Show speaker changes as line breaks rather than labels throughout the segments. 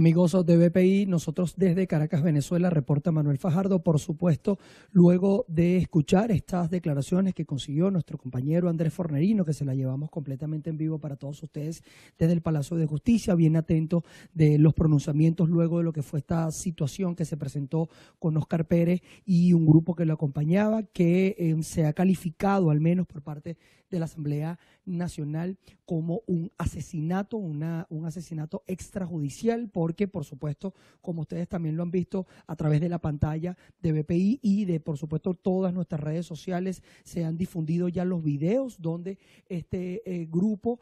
Amigos de BPI, nosotros desde Caracas, Venezuela, reporta Manuel Fajardo, por supuesto, luego de escuchar estas declaraciones que consiguió nuestro compañero Andrés Fornerino, que se la llevamos completamente en vivo para todos ustedes desde el Palacio de Justicia, bien atento de los pronunciamientos luego de lo que fue esta situación que se presentó con Óscar Pérez y un grupo que lo acompañaba, que se ha calificado, al menos por parte de la Asamblea Nacional, como un asesinato, un asesinato extrajudicial, porque, por supuesto, como ustedes también lo han visto a través de la pantalla de BPI y de, por supuesto, todas nuestras redes sociales, se han difundido ya los videos donde este grupo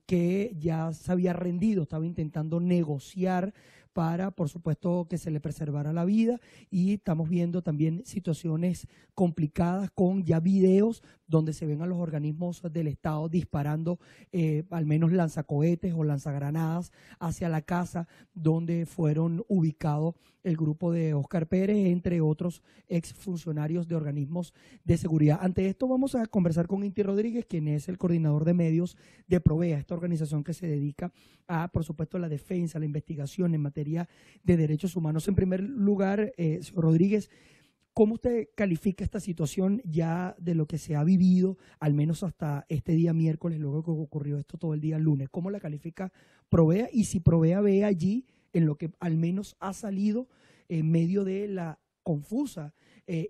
que ya se había rendido, estaba intentando negociar para, por supuesto, que se le preservara la vida, y estamos viendo también situaciones complicadas con ya videos donde se ven a los organismos del Estado disparando al menos lanzacohetes o lanzagranadas hacia la casa donde fueron ubicados el grupo de Óscar Pérez, entre otros exfuncionarios de organismos de seguridad. Ante esto vamos a conversar con Inti Rodríguez, quien es el coordinador de medios de Provea, esta organización que se dedica a, por supuesto, la defensa, la investigación en materia de derechos humanos. En primer lugar, señor Rodríguez, ¿cómo usted califica esta situación ya de lo que se ha vivido, al menos hasta este día miércoles, luego que ocurrió esto todo el día lunes? ¿Cómo la califica Provea? Y si Provea ve allí, en lo que al menos ha salido en medio de la confusa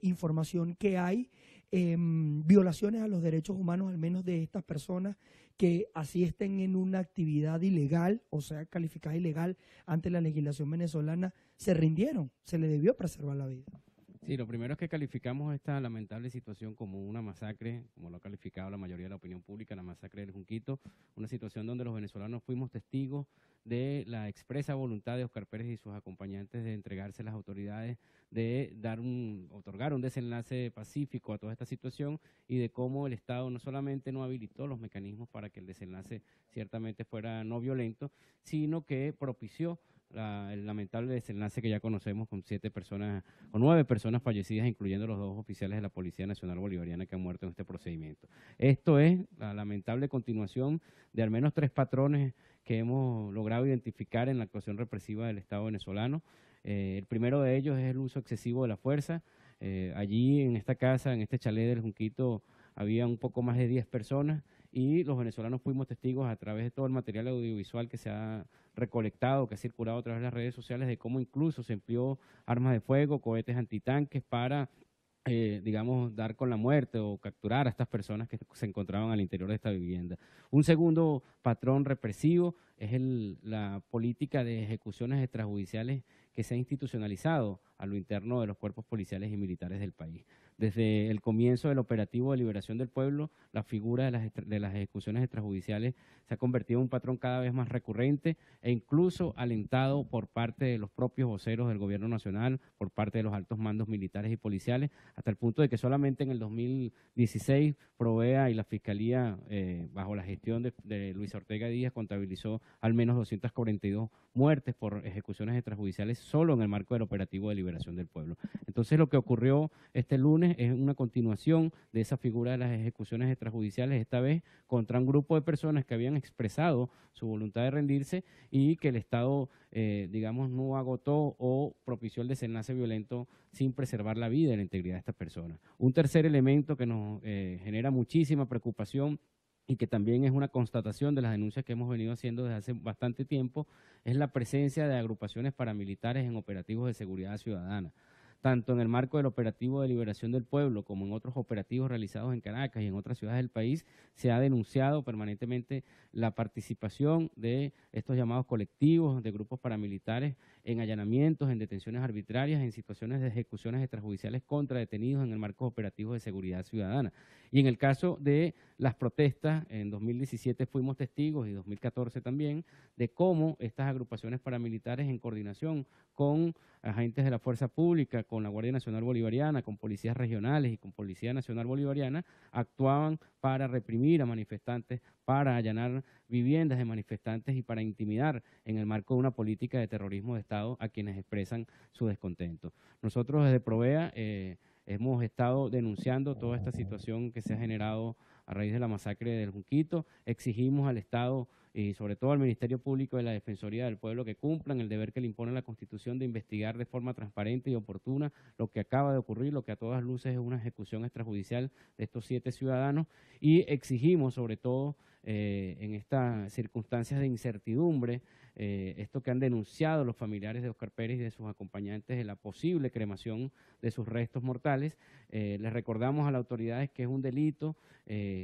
información que hay, violaciones a los derechos humanos, al menos de estas personas que así estén en una actividad ilegal, o sea, calificada ilegal ante la legislación venezolana, se rindieron, se le debió preservar la vida.
Sí, lo primero es que calificamos esta lamentable situación como una masacre, como lo ha calificado la mayoría de la opinión pública, la masacre del Junquito, una situación donde los venezolanos fuimos testigos de la expresa voluntad de Óscar Pérez y sus acompañantes de entregarse a las autoridades, de otorgar un desenlace pacífico a toda esta situación, y de cómo el Estado no solamente no habilitó los mecanismos para que el desenlace ciertamente fuera no violento, sino que propició el lamentable desenlace que ya conocemos, con 9 personas fallecidas, incluyendo los 2 oficiales de la Policía Nacional Bolivariana que han muerto en este procedimiento. Esto es la lamentable continuación de al menos 3 patrones que hemos logrado identificar en la actuación represiva del Estado venezolano. El primero de ellos es el uso excesivo de la fuerza. Allí en esta casa, en este chalet del Junquito, había un poco más de 10 personas, y los venezolanos fuimos testigos a través de todo el material audiovisual que se ha recolectado, que ha circulado a través de las redes sociales, de cómo incluso se empleó armas de fuego, cohetes antitanques para, digamos, dar con la muerte o capturar a estas personas que se encontraban al interior de esta vivienda. Un segundo patrón represivo es la política de ejecuciones extrajudiciales que se ha institucionalizado a lo interno de los cuerpos policiales y militares del país. Desde el comienzo del operativo de liberación del pueblo, la figura de las ejecuciones extrajudiciales se ha convertido en un patrón cada vez más recurrente e incluso alentado por parte de los propios voceros del gobierno nacional, por parte de los altos mandos militares y policiales, hasta el punto de que solamente en el 2016 Provea y la Fiscalía, bajo la gestión de Luis Ortega Díaz, contabilizó al menos 242 muertes por ejecuciones extrajudiciales solo en el marco del operativo de liberación del pueblo. Entonces, lo que ocurrió este lunes es una continuación de esa figura de las ejecuciones extrajudiciales, esta vez contra un grupo de personas que habían expresado su voluntad de rendirse y que el Estado, digamos, no agotó o propició el desenlace violento sin preservar la vida y la integridad de estas personas. Un tercer elemento que nos genera muchísima preocupación y que también es una constatación de las denuncias que hemos venido haciendo desde hace bastante tiempo, es la presencia de agrupaciones paramilitares en operativos de seguridad ciudadana. Tanto en el marco del operativo de liberación del pueblo como en otros operativos realizados en Caracas y en otras ciudades del país, se ha denunciado permanentemente la participación de estos llamados colectivos de grupos paramilitares en allanamientos, en detenciones arbitrarias, en situaciones de ejecuciones extrajudiciales contra detenidos en el marco operativos de seguridad ciudadana. Y en el caso de las protestas, en 2017 fuimos testigos, y 2014 también, de cómo estas agrupaciones paramilitares, en coordinación con agentes de la fuerza pública, con la Guardia Nacional Bolivariana, con policías regionales y con Policía Nacional Bolivariana, actuaban para reprimir a manifestantes, para allanar viviendas de manifestantes y para intimidar en el marco de una política de terrorismo de Estado a quienes expresan su descontento. Nosotros desde Provea hemos estado denunciando toda esta situación que se ha generado a raíz de la masacre del Junquito. Exigimos al Estado y sobre todo al Ministerio Público y la Defensoría del Pueblo que cumplan el deber que le impone la Constitución de investigar de forma transparente y oportuna lo que acaba de ocurrir, lo que a todas luces es una ejecución extrajudicial de estos 7 ciudadanos, y exigimos sobre todo en estas circunstancias de incertidumbre, esto que han denunciado los familiares de Óscar Pérez y de sus acompañantes de la posible cremación de sus restos mortales. Les recordamos a las autoridades que es un delito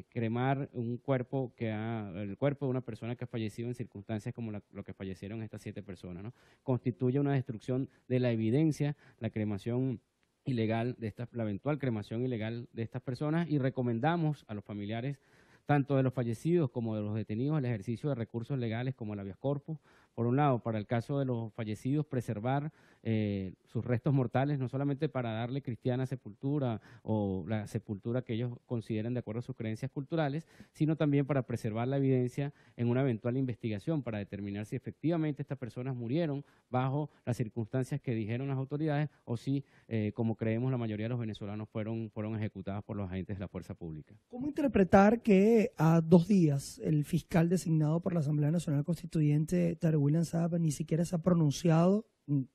cremar un cuerpo el cuerpo de una persona que ha fallecido en circunstancias como lo que fallecieron estas 7 personas, ¿no? Constituye una destrucción de la evidencia, la cremación ilegal la eventual cremación ilegal de estas personas, y recomendamos a los familiares tanto de los fallecidos como de los detenidos el ejercicio de recursos legales como el habeas corpus. Por un lado, para el caso de los fallecidos, preservar sus restos mortales, no solamente para darle cristiana sepultura o la sepultura que ellos consideren de acuerdo a sus creencias culturales, sino también para preservar la evidencia en una eventual investigación para determinar si efectivamente estas personas murieron bajo las circunstancias que dijeron las autoridades o si, como creemos la mayoría de los venezolanos, fueron ejecutadas por los agentes de la fuerza pública.
¿Cómo interpretar que a 2 días el fiscal designado por la Asamblea Nacional Constituyente, Tarek William Saab, ni siquiera se ha pronunciado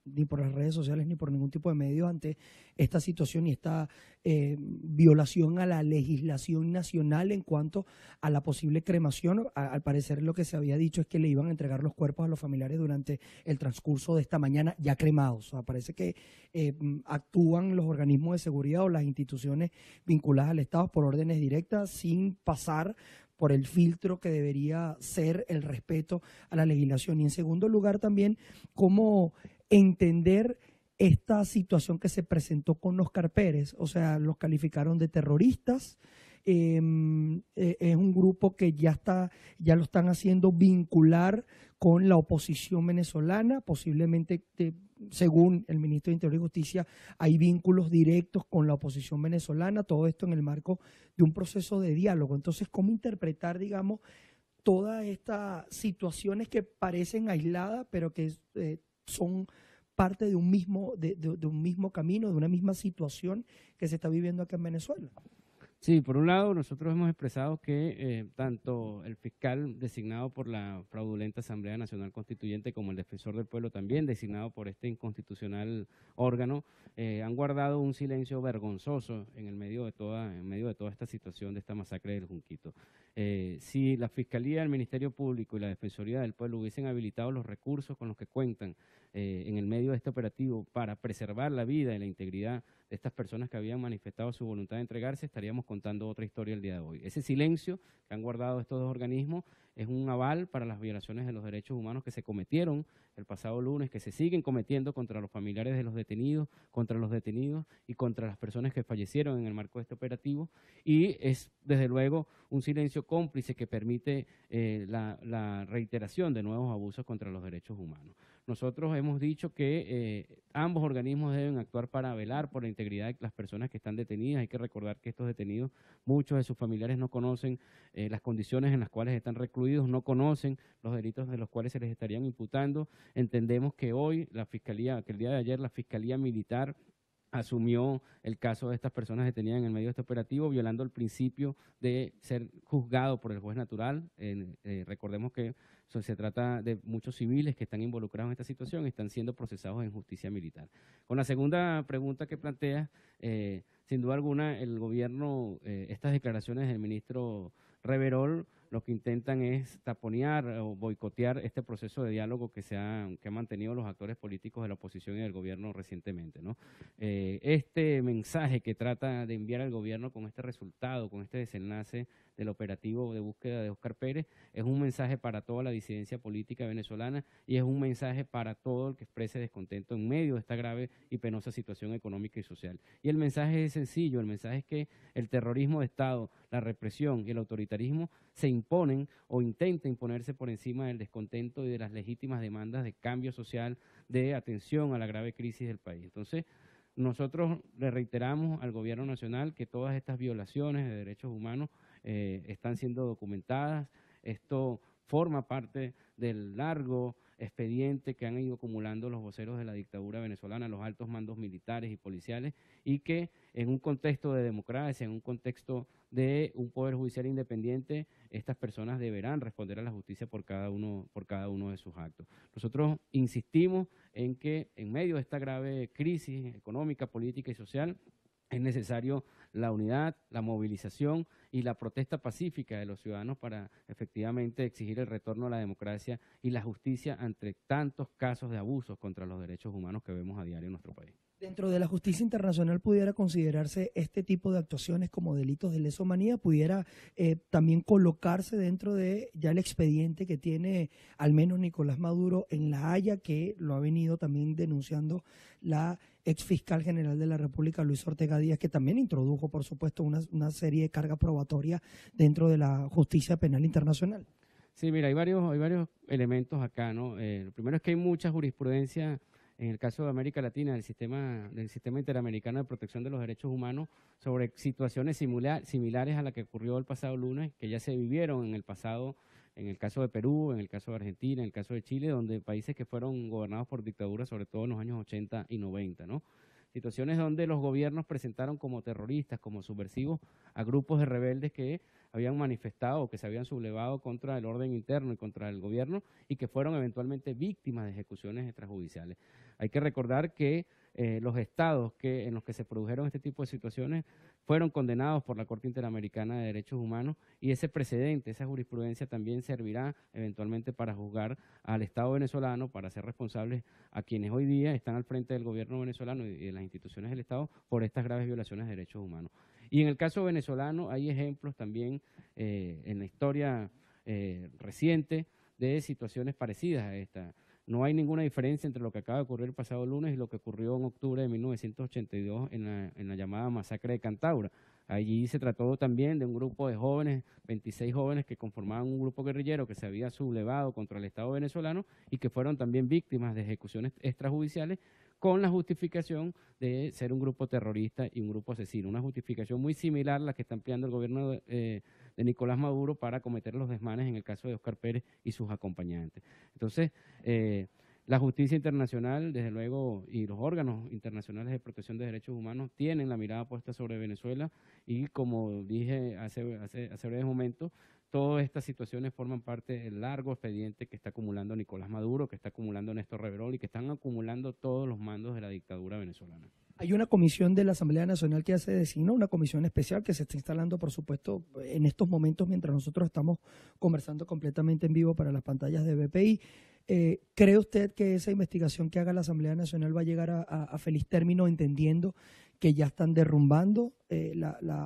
ni por las redes sociales ni por ningún tipo de medio ante esta situación y esta violación a la legislación nacional en cuanto a la posible cremación? Al parecer lo que se había dicho es que le iban a entregar los cuerpos a los familiares durante el transcurso de esta mañana ya cremados. O sea, parece que actúan los organismos de seguridad o las instituciones vinculadas al Estado por órdenes directas sin pasar por el filtro que debería ser el respeto a la legislación. Y en segundo lugar también, cómo entender esta situación que se presentó con Óscar Pérez. O sea, los calificaron de terroristas. Es un grupo que ya lo están haciendo vincular con la oposición venezolana, posiblemente, según el ministro de Interior y Justicia, hay vínculos directos con la oposición venezolana, todo esto en el marco de un proceso de diálogo. Entonces, ¿cómo interpretar, digamos, todas estas situaciones que parecen aisladas, pero que son parte de un mismo camino, de una misma situación que se está viviendo acá en Venezuela?
Sí, por un lado, nosotros hemos expresado que tanto el fiscal designado por la fraudulenta Asamblea Nacional Constituyente como el defensor del pueblo también designado por este inconstitucional órgano han guardado un silencio vergonzoso en medio de toda esta situación de esta masacre del Junquito. Si la Fiscalía, el Ministerio Público y la Defensoría del Pueblo hubiesen habilitado los recursos con los que cuentan en el medio de este operativo para preservar la vida y la integridad de estas personas que habían manifestado su voluntad de entregarse, estaríamos contando otra historia el día de hoy. Ese silencio que han guardado estos 2 organismos es un aval para las violaciones de los derechos humanos que se cometieron el pasado lunes, que se siguen cometiendo contra los familiares de los detenidos, contra los detenidos y contra las personas que fallecieron en el marco de este operativo, y es desde luego un silencio cómplice que permite la reiteración de nuevos abusos contra los derechos humanos. Nosotros hemos dicho que ambos organismos deben actuar para velar por la integridad de las personas que están detenidas. Hay que recordar que estos detenidos, muchos de sus familiares no conocen las condiciones en las cuales están recluidos, no conocen los delitos de los cuales se les estarían imputando. Entendemos que hoy que el día de ayer la Fiscalía Militar asumió el caso de estas personas detenidas en el medio de este operativo, violando el principio de ser juzgado por el juez natural. Recordemos que se trata de muchos civiles que están involucrados en esta situación y están siendo procesados en justicia militar. Con la segunda pregunta que plantea, sin duda alguna, el gobierno, estas declaraciones del ministro Reverol, lo que intentan es taponear o boicotear este proceso de diálogo que han mantenido los actores políticos de la oposición y del gobierno recientemente, ¿no? Este mensaje que trata de enviar al gobierno con este resultado, con este desenlace del operativo de búsqueda de Óscar Pérez, es un mensaje para toda la disidencia política venezolana y es un mensaje para todo el que exprese descontento en medio de esta grave y penosa situación económica y social. Y el mensaje es sencillo, el mensaje es que el terrorismo de Estado, la represión y el autoritarismo se imponen o intentan imponerse por encima del descontento y de las legítimas demandas de cambio social, de atención a la grave crisis del país. Entonces, nosotros le reiteramos al gobierno nacional que todas estas violaciones de derechos humanos están siendo documentadas. Esto forma parte del largo expediente que han ido acumulando los voceros de la dictadura venezolana, los altos mandos militares y policiales, y que en un contexto de democracia, en un contexto de un poder judicial independiente, estas personas deberán responder a la justicia por cada uno de sus actos. Nosotros insistimos en que en medio de esta grave crisis económica, política y social, es necesario la unidad, la movilización y la protesta pacífica de los ciudadanos para efectivamente exigir el retorno a la democracia y la justicia ante tantos casos de abusos contra los derechos humanos que vemos a diario en nuestro país.
Dentro de la justicia internacional pudiera considerarse este tipo de actuaciones como delitos de lesa humanidad, pudiera también colocarse dentro de ya el expediente que tiene al menos Nicolás Maduro en La Haya, que lo ha venido también denunciando la ex fiscal general de la República, Luis Ortega Díaz, que también introdujo, por supuesto, una serie de cargas probatorias dentro de la justicia penal internacional.
Sí, mira, hay varios elementos acá, ¿no? Lo primero es que hay mucha jurisprudencia en el caso de América Latina, del sistema interamericano de protección de los derechos humanos, sobre situaciones similares a la que ocurrió el pasado lunes, que ya se vivieron en el pasado, en el caso de Perú, en el caso de Argentina, en el caso de Chile, donde países que fueron gobernados por dictaduras, sobre todo en los años 80 y 90, ¿no? Situaciones donde los gobiernos presentaron como terroristas, como subversivos, a grupos de rebeldes que habían manifestado o que se habían sublevado contra el orden interno y contra el gobierno y que fueron eventualmente víctimas de ejecuciones extrajudiciales. Hay que recordar que los estados en los que se produjeron este tipo de situaciones fueron condenados por la Corte Interamericana de Derechos Humanos y ese precedente, esa jurisprudencia también servirá eventualmente para juzgar al Estado venezolano, para ser responsables a quienes hoy día están al frente del gobierno venezolano y de las instituciones del Estado por estas graves violaciones de derechos humanos. Y en el caso venezolano hay ejemplos también en la historia reciente de situaciones parecidas a esta. No hay ninguna diferencia entre lo que acaba de ocurrir el pasado lunes y lo que ocurrió en octubre de 1982 en la llamada masacre de Cantaura. Allí se trató también de un grupo de jóvenes, 26 jóvenes que conformaban un grupo guerrillero que se había sublevado contra el Estado venezolano y que fueron también víctimas de ejecuciones extrajudiciales con la justificación de ser un grupo terrorista y un grupo asesino. Una justificación muy similar a la que está empleando el gobierno de Nicolás Maduro para cometer los desmanes en el caso de Óscar Pérez y sus acompañantes. Entonces, la justicia internacional, desde luego, y los órganos internacionales de protección de derechos humanos tienen la mirada puesta sobre Venezuela y, como dije hace breves momentos, todas estas situaciones forman parte del largo expediente que está acumulando Nicolás Maduro, que está acumulando Néstor Reverol y que están acumulando todos los mandos de la dictadura venezolana.
Hay una comisión de la Asamblea Nacional que ya se designó, una comisión especial que se está instalando, por supuesto, en estos momentos mientras nosotros estamos conversando completamente en vivo para las pantallas de BPI. ¿Cree usted que esa investigación que haga la Asamblea Nacional va a llegar a feliz término, entendiendo que ya están derrumbando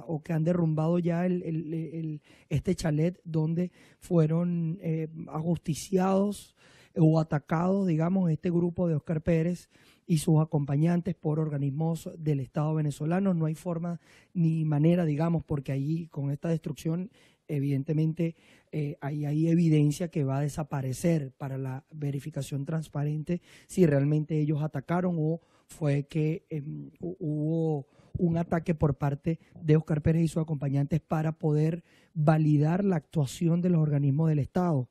o que han derrumbado ya este chalet donde fueron ajusticiados o atacados, digamos, este grupo de Óscar Pérez y sus acompañantes por organismos del Estado venezolano? No hay forma ni manera, digamos, porque ahí con esta destrucción evidentemente hay evidencia que va a desaparecer para la verificación transparente si realmente ellos atacaron o fue que hubo un ataque por parte de Óscar Pérez y sus acompañantes para poder validar la actuación de los organismos del Estado.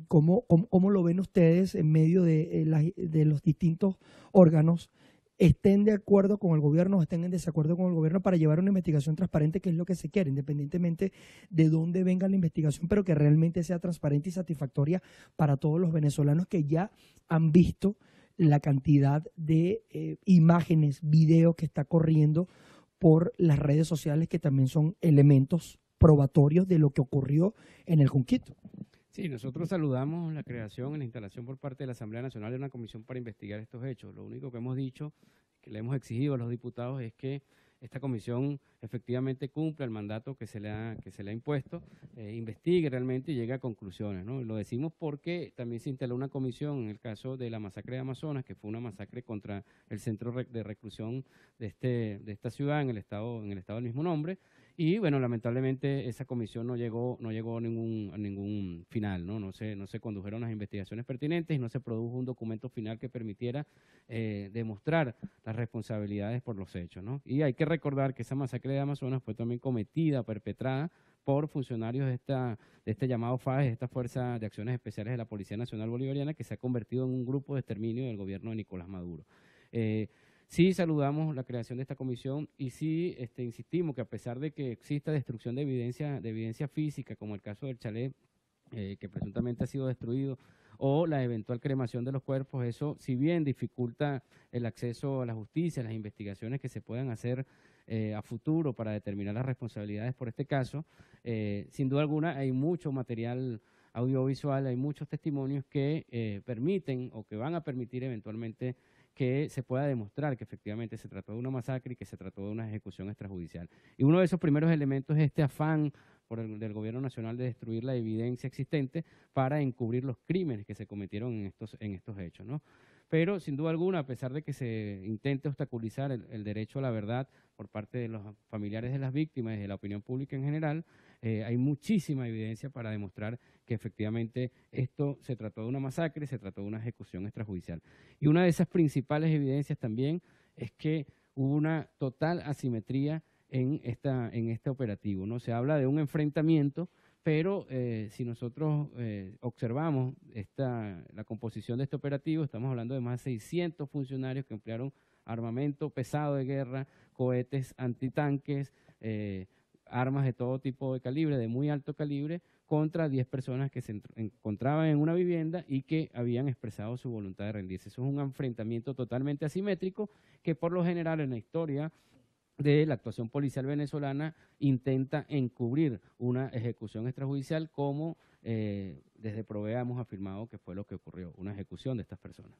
¿Cómo lo ven ustedes en medio de los distintos órganos? ¿Estén de acuerdo con el gobierno o estén en desacuerdo con el gobierno para llevar una investigación transparente, que es lo que se quiere, independientemente de dónde venga la investigación, pero que realmente sea transparente y satisfactoria para todos los venezolanos que ya han visto la cantidad de imágenes, videos que está corriendo por las redes sociales, que también son elementos probatorios de lo que ocurrió en el Junquito?
Sí, nosotros saludamos la creación y la instalación por parte de la Asamblea Nacional de una comisión para investigar estos hechos. Lo único que hemos dicho, que le hemos exigido a los diputados, es que esta comisión efectivamente cumpla el mandato que se le ha impuesto, investigue realmente y llegue a conclusiones, ¿no? Lo decimos porque también se instaló una comisión en el caso de la masacre de Amazonas, que fue una masacre contra el centro de reclusión de esta ciudad en el estado del mismo nombre. Y bueno, lamentablemente esa comisión no llegó a ningún final, ¿no? No se condujeron las investigaciones pertinentes y no se produjo un documento final que permitiera demostrar las responsabilidades por los hechos, ¿no? Y hay que recordar que esa masacre de Amazonas fue también cometida, perpetrada por funcionarios de este llamado FAES, de esta Fuerza de Acciones Especiales de la Policía Nacional Bolivariana, que se ha convertido en un grupo de exterminio del gobierno de Nicolás Maduro. Sí saludamos la creación de esta comisión y sí insistimos que a pesar de que exista destrucción de evidencia física, como el caso del chalet, que presuntamente ha sido destruido, o la eventual cremación de los cuerpos, eso si bien dificulta el acceso a la justicia, las investigaciones que se puedan hacer a futuro para determinar las responsabilidades por este caso, sin duda alguna hay mucho material audiovisual, hay muchos testimonios que permiten o que van a permitir eventualmente que se pueda demostrar que efectivamente se trató de una masacre y que se trató de una ejecución extrajudicial. Y uno de esos primeros elementos es este afán del Gobierno Nacional de destruir la evidencia existente para encubrir los crímenes que se cometieron en estos hechos, ¿no? Pero, sin duda alguna, a pesar de que se intente obstaculizar el derecho a la verdad por parte de los familiares de las víctimas y de la opinión pública en general, hay muchísima evidencia para demostrar que efectivamente esto se trató de una masacre, se trató de una ejecución extrajudicial. Y una de esas principales evidencias también es que hubo una total asimetría en este operativo, ¿no? Se habla de un enfrentamiento, pero si nosotros observamos la composición de este operativo, estamos hablando de más de 600 funcionarios que emplearon armamento pesado de guerra, cohetes antitanques, armas de todo tipo de calibre, de muy alto calibre, contra 10 personas que se encontraban en una vivienda y que habían expresado su voluntad de rendirse. Eso es un enfrentamiento totalmente asimétrico que por lo general en la historia de la actuación policial venezolana intenta encubrir una ejecución extrajudicial como desde Provea hemos afirmado que fue lo que ocurrió, una ejecución de estas personas.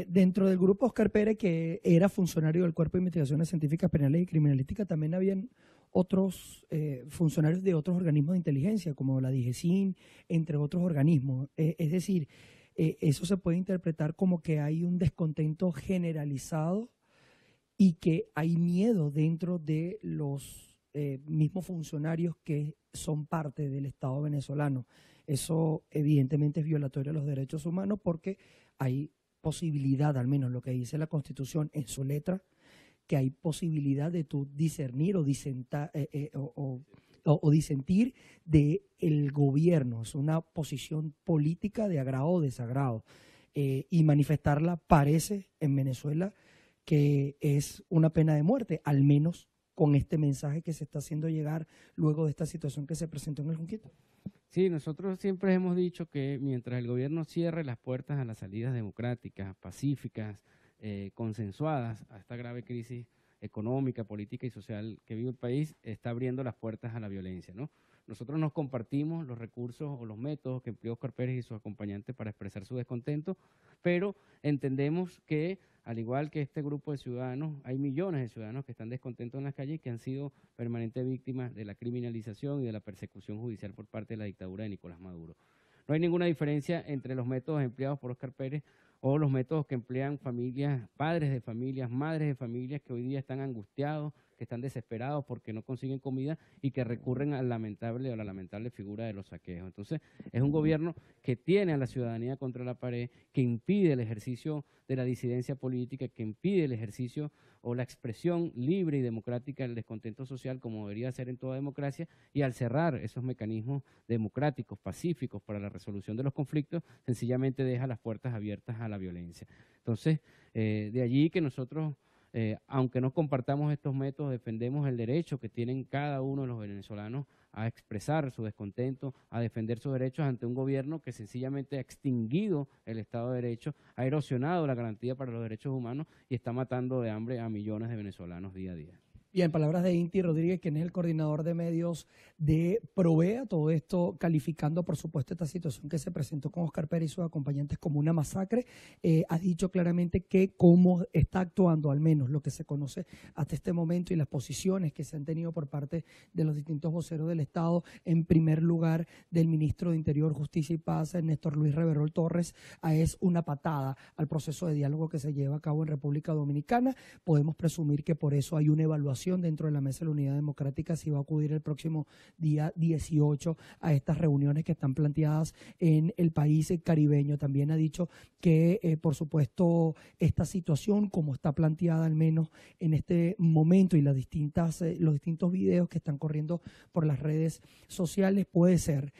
Dentro del grupo Oscar Pérez, que era funcionario del Cuerpo de Investigaciones Científicas Penales y Criminalística, también habían otros funcionarios de otros organismos de inteligencia, como la DIGESIN, entre otros organismos. Es decir, eso se puede interpretar como que hay un descontento generalizado y que hay miedo dentro de los mismos funcionarios que son parte del Estado venezolano. Eso evidentemente es violatorio de los derechos humanos porque hay posibilidad, al menos lo que dice la Constitución en su letra, que hay posibilidad de tú discernir o disentir del gobierno. Es una posición política de agrado o desagrado. Y manifestarla parece en Venezuela que es una pena de muerte, al menos con este mensaje que se está haciendo llegar luego de esta situación que se presentó en el Junquito.
Sí, nosotros siempre hemos dicho que mientras el gobierno cierre las puertas a las salidas democráticas, pacíficas, consensuadas a esta grave crisis económica, política y social que vive el país, está abriendo las puertas a la violencia, ¿no? Nosotros nos compartimos los recursos o los métodos que empleó Oscar Pérez y sus acompañantes para expresar su descontento, pero entendemos que, al igual que este grupo de ciudadanos, hay millones de ciudadanos que están descontentos en las calles y que han sido permanentes víctimas de la criminalización y de la persecución judicial por parte de la dictadura de Nicolás Maduro. No hay ninguna diferencia entre los métodos empleados por Oscar Pérez o los métodos que emplean familias, padres de familias, madres de familias que hoy día están angustiados, que están desesperados porque no consiguen comida y que recurren a la lamentable figura de los saqueos. Entonces, es un gobierno que tiene a la ciudadanía contra la pared, que impide el ejercicio de la disidencia política, que impide el ejercicio o la expresión libre y democrática del descontento social como debería ser en toda democracia, y al cerrar esos mecanismos democráticos, pacíficos para la resolución de los conflictos, sencillamente deja las puertas abiertas a la violencia. Entonces, de allí que nosotros, aunque no compartamos estos métodos, defendemos el derecho que tienen cada uno de los venezolanos a expresar su descontento, a defender sus derechos ante un gobierno que sencillamente ha extinguido el Estado de Derecho, ha erosionado la garantía para los derechos humanos y está matando de hambre a millones de venezolanos día a día.
Bien, palabras de Inti Rodríguez, quien es el coordinador de medios de Provea, todo esto calificando, por supuesto, esta situación que se presentó con Oscar Pérez y sus acompañantes como una masacre. Ha dicho claramente que cómo está actuando, al menos lo que se conoce hasta este momento, y las posiciones que se han tenido por parte de los distintos voceros del Estado, en primer lugar del ministro de Interior, Justicia y Paz, Néstor Luis Reverol Torres, es una patada al proceso de diálogo que se lleva a cabo en República Dominicana. Podemos presumir que por eso hay una evaluación información dentro de la Mesa de la Unidad Democrática si va a acudir el próximo día 18 a estas reuniones que están planteadas en el país caribeño. También ha dicho que, por supuesto, esta situación, como está planteada al menos en este momento y los distintos videos que están corriendo por las redes sociales, puede ser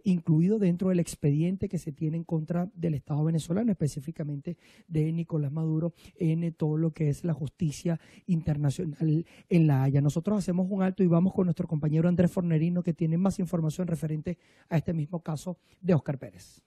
incluido dentro del expediente que se tiene en contra del Estado venezolano, específicamente de Nicolás Maduro, en todo lo que es la justicia internacional en La Haya. Nosotros hacemos un alto y vamos con nuestro compañero Andrés Fornerino, que tiene más información referente a este mismo caso de Óscar Pérez.